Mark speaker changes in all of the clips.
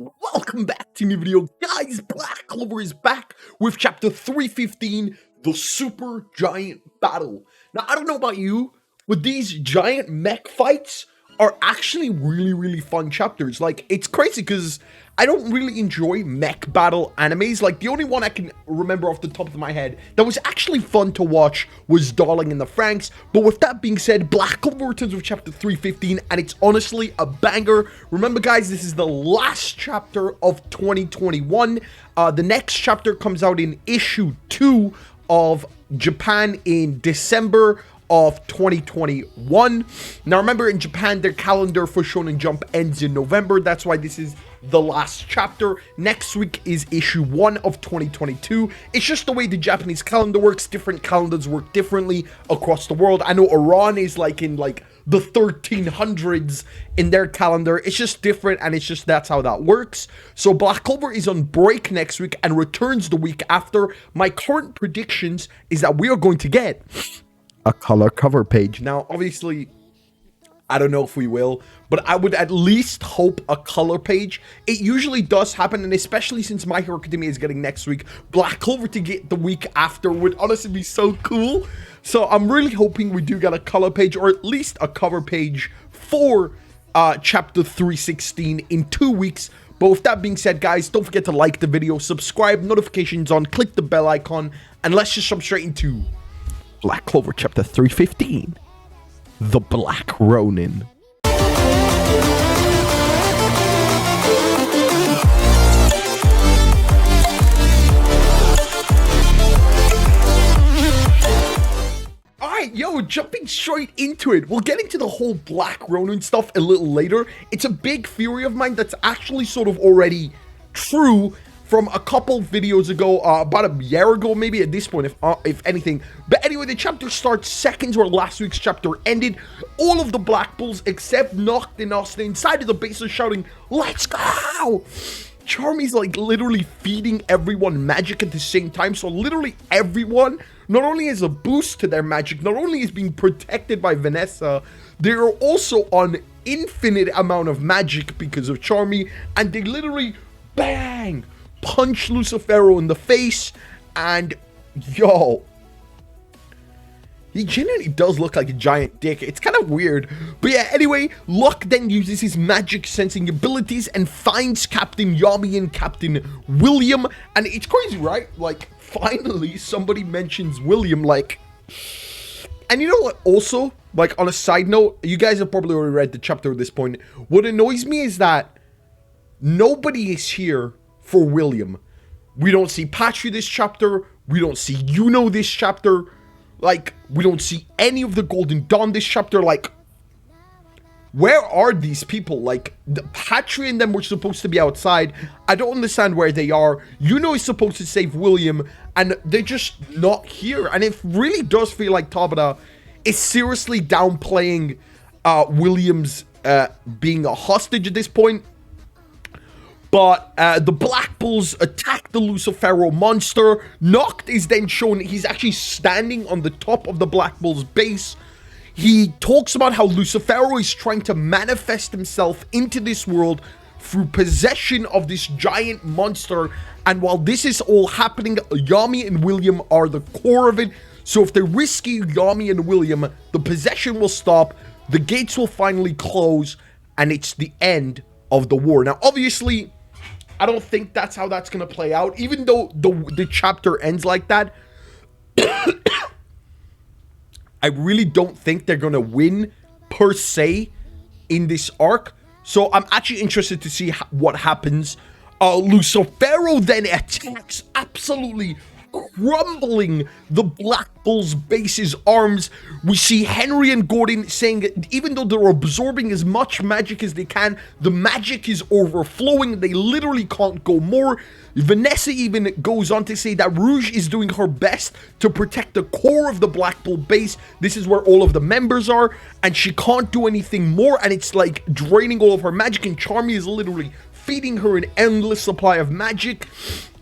Speaker 1: Welcome back to a new video. Guys, Black Clover is back with chapter 315, the Super Giant Battle. Now, I don't know about you, but these giant mech fights are actually really fun chapters. Like, it's crazy because I don't really enjoy mech battle animes. Like, the only one I can remember off the top of my head that was actually fun to watch was Darling in the Franxx. But with that being said, Black Clover returns with chapter 315, and it's honestly a banger. Remember, guys, this is the last chapter of 2021. The next chapter comes out in issue 2 of Japan in December of 2021. Now remember, in Japan, their calendar for Shonen Jump ends in November. That's why this is the last chapter. Next week is issue 1 of 2022. It's just the way the Japanese calendar works. Different calendars work differently across the world. I know Iran is like in like the 1300s in their calendar. It's just different, and it's just that's how that works. So Black Clover is on break next week and returns the week after. My current predictions is that we are going to get a color cover page. Now, obviously, I don't know if we will, but I would at least hope a color page. It usually does happen, and especially since My Hero Academia is getting next week, Black Clover to get the week after would honestly be so cool. So I'm really hoping we do get a color page, or at least a cover page for chapter 316 in 2 weeks. But with that being said, guys, don't forget to like the video, subscribe, notifications on, click the bell icon, and let's just jump straight into Black Clover chapter 315, The Black Ronin. Alright, yo, jumping straight into it. We'll get into the whole Black Ronin stuff a little later. It's a big theory of mine that's actually sort of already true from a couple videos ago, about a year ago, maybe at this point, if anything. But anyway, the chapter starts seconds where last week's chapter ended. All of the Black Bulls, except Noct and Asta, inside of the base are shouting, "Let's go!" Charmy's like literally feeding everyone magic at the same time. So literally everyone not only has a boost to their magic, not only is being protected by Vanessa, they are also on infinite amount of magic because of Charmy, and they literally bang punch Lucifero in the face, and yo, he genuinely does look like a giant dick. It's kind of weird. But yeah, anyway, Luck then uses his magic sensing abilities and finds Captain Yami and Captain William. And it's crazy, right? Like, finally somebody mentions William, like. And you know what, also, like, on a side note, you guys have probably already read the chapter at this point. What annoys me is that nobody is here for William. We don't see Patry this chapter. We don't see Yuno this chapter. Like, we don't see any of the Golden Dawn this chapter. Like, where are these people? Like, the Patry and them were supposed to be outside. I don't understand where they are. Yuno is supposed to save William, and they're just not here. And it really does feel like Tabata is seriously downplaying William's being a hostage at this point. But the Black Bulls attack the Lucifero monster. Noct is then shown, he's actually standing on the top of the Black Bull's base. He talks about how Lucifero is trying to manifest himself into this world through possession of this giant monster. And while this is all happening, Yami and William are the core of it. So if they rescue Yami and William, the possession will stop, the gates will finally close, and it's the end of the war. Now, obviously, I don't think that's how that's going to play out. Even though the chapter ends like that, I really don't think they're going to win, per se, in this arc. So I'm actually interested to see what happens. Lucifero then attacks, absolutely crumbling the Black Bull's base's arms. We see Henry and Gordon saying that even though they're absorbing as much magic as they can, the magic is overflowing. They literally can't go more. Vanessa even goes on to say that Rouge is doing her best to protect the core of the Black Bull base. This is where all of the members are, and she can't do anything more, and it's like draining all of her magic, and Charmy is literally feeding her an endless supply of magic.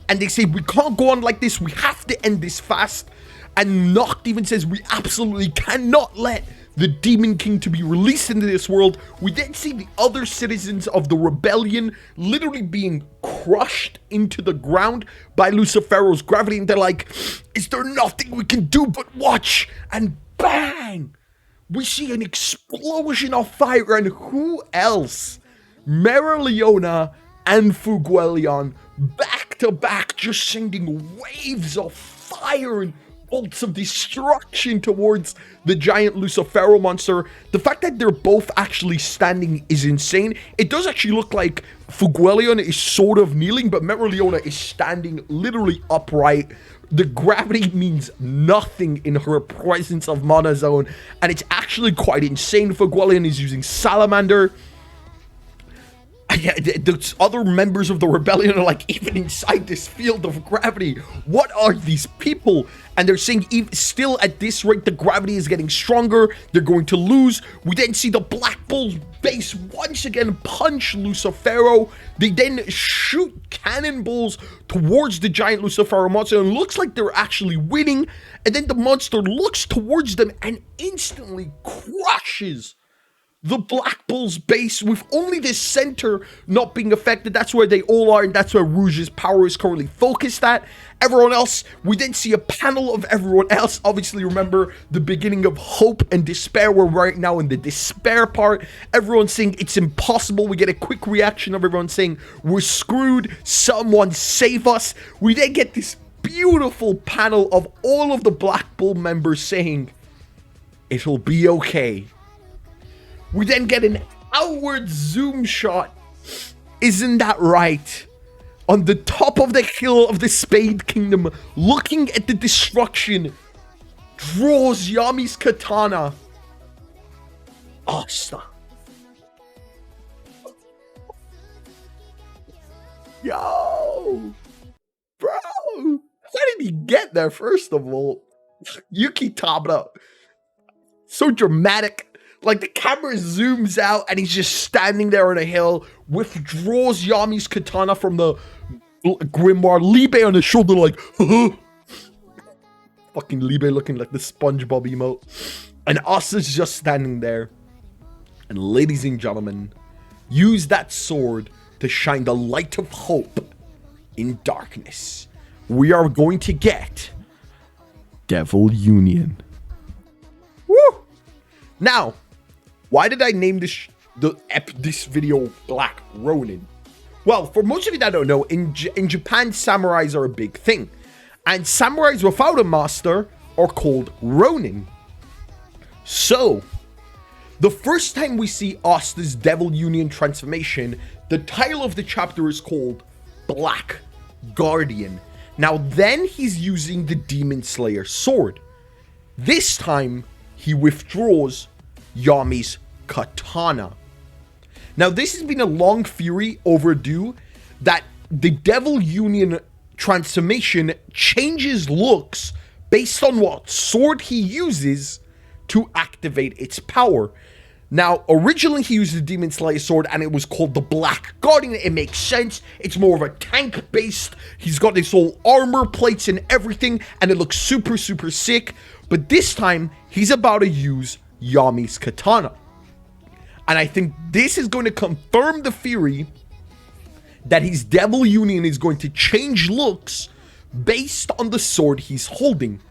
Speaker 1: And they say, we can't go on like this. We have to end this fast. And Noct even says, we absolutely cannot let the Demon King to be released into this world. We then see the other citizens of the rebellion literally being crushed into the ground by Lucifero's gravity, and they're like, is there nothing we can do but watch? And bang! We see an explosion of fire, and who else? Mereoleona and Fuegoleon back to back, just sending waves of fire and bolts of destruction towards the giant Lucifero monster. The fact that they're both actually standing is insane. It does actually look like Fuegoleon is sort of kneeling, but Mereoleona is standing literally upright. The gravity means nothing in her presence of Mana Zone, and it's actually quite insane. Fuegoleon is using Salamander. Yeah, the other members of the rebellion are like, even inside this field of gravity, what are these people? And they're saying, even still at this rate, the gravity is getting stronger. They're going to lose. We then see the Black Bull's base once again punch Lucifero. They then shoot cannonballs towards the giant Lucifero monster, and it looks like they're actually winning. And then the monster looks towards them and instantly crushes the Black Bull's base, with only the center not being affected. That's where they all are, and that's where Rouge's power is currently focused at. Everyone else, we then see a panel of everyone else. Obviously, remember the beginning of hope and despair. We're right now in the despair part. Everyone's saying it's impossible. We get a quick reaction of everyone saying, we're screwed, someone save us. We then get this beautiful panel of all of the Black Bull members saying, it'll be okay. We then get an outward zoom shot, isn't that right? On the top of the hill of the Spade Kingdom, looking at the destruction, draws Yami's katana. Asta. Yo! Bro! How did he get there, first of all? Yuki Tabata. So dramatic. Like, the camera zooms out and he's just standing there on a hill, withdraws Yami's katana from the grimoire. Libe on his shoulder like, fucking Libe looking like the SpongeBob emote. And Asta's just standing there. And ladies and gentlemen, use that sword to shine the light of hope in darkness. We are going to get Devil Union. Woo! Now, why did I name this video Black Ronin? Well, for most of you that don't know, in Japan, samurais are a big thing. And samurais without a master are called Ronin. So, the first time we see Asta's Devil Union transformation, the title of the chapter is called Black Guardian. Now, then he's using the Demon Slayer sword. This time, he withdraws Yami's katana. Now, this has been a long theory overdue that the Devil Union transformation changes looks based on what sword he uses to activate its power. Now, originally he used the Demon Slayer sword and it was called the Black Guardian. It makes sense. It's more of a tank based. He's got this whole armor plates and everything, and it looks super, super sick. But this time, he's about to use Yami's katana. And I think this is going to confirm the theory that his Devil Union is going to change looks based on the sword he's holding.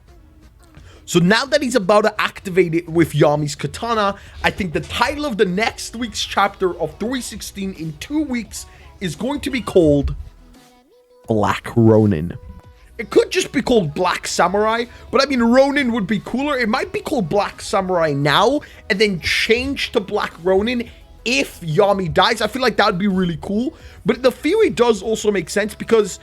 Speaker 1: So now that he's about to activate it with Yami's katana, I think the title of the next week's chapter of 316 in 2 weeks is going to be called Black Ronin. It could just be called Black Samurai, but I mean, Ronin would be cooler. It might be called Black Samurai now, and then change to Black Ronin if Yami dies. I feel like that would be really cool. But the theory does also make sense, because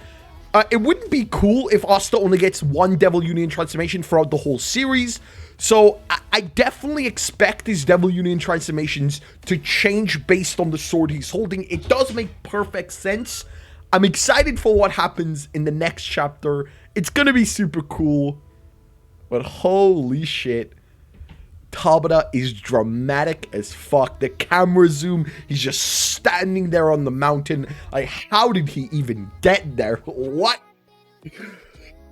Speaker 1: it wouldn't be cool if Asta only gets one Devil Union transformation throughout the whole series. So I definitely expect his Devil Union transformations to change based on the sword he's holding. It does make perfect sense. I'm excited for what happens in the next chapter. It's gonna be super cool. But holy shit. Tabata is dramatic as fuck. The camera zoom, he's just standing there on the mountain. Like, how did he even get there? What?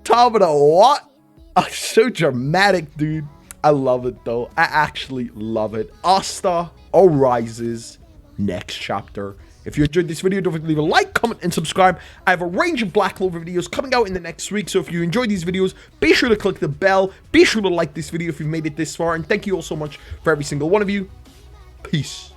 Speaker 1: Tabata, what? Oh, so dramatic, dude. I love it, though. I actually love it. Asta arises next chapter. If you enjoyed this video, don't forget to leave a like, comment, and subscribe. I have a range of Black Clover videos coming out in the next week, so if you enjoy these videos, be sure to click the bell. Be sure to like this video if you've made it this far, and thank you all so much for every single one of you. Peace.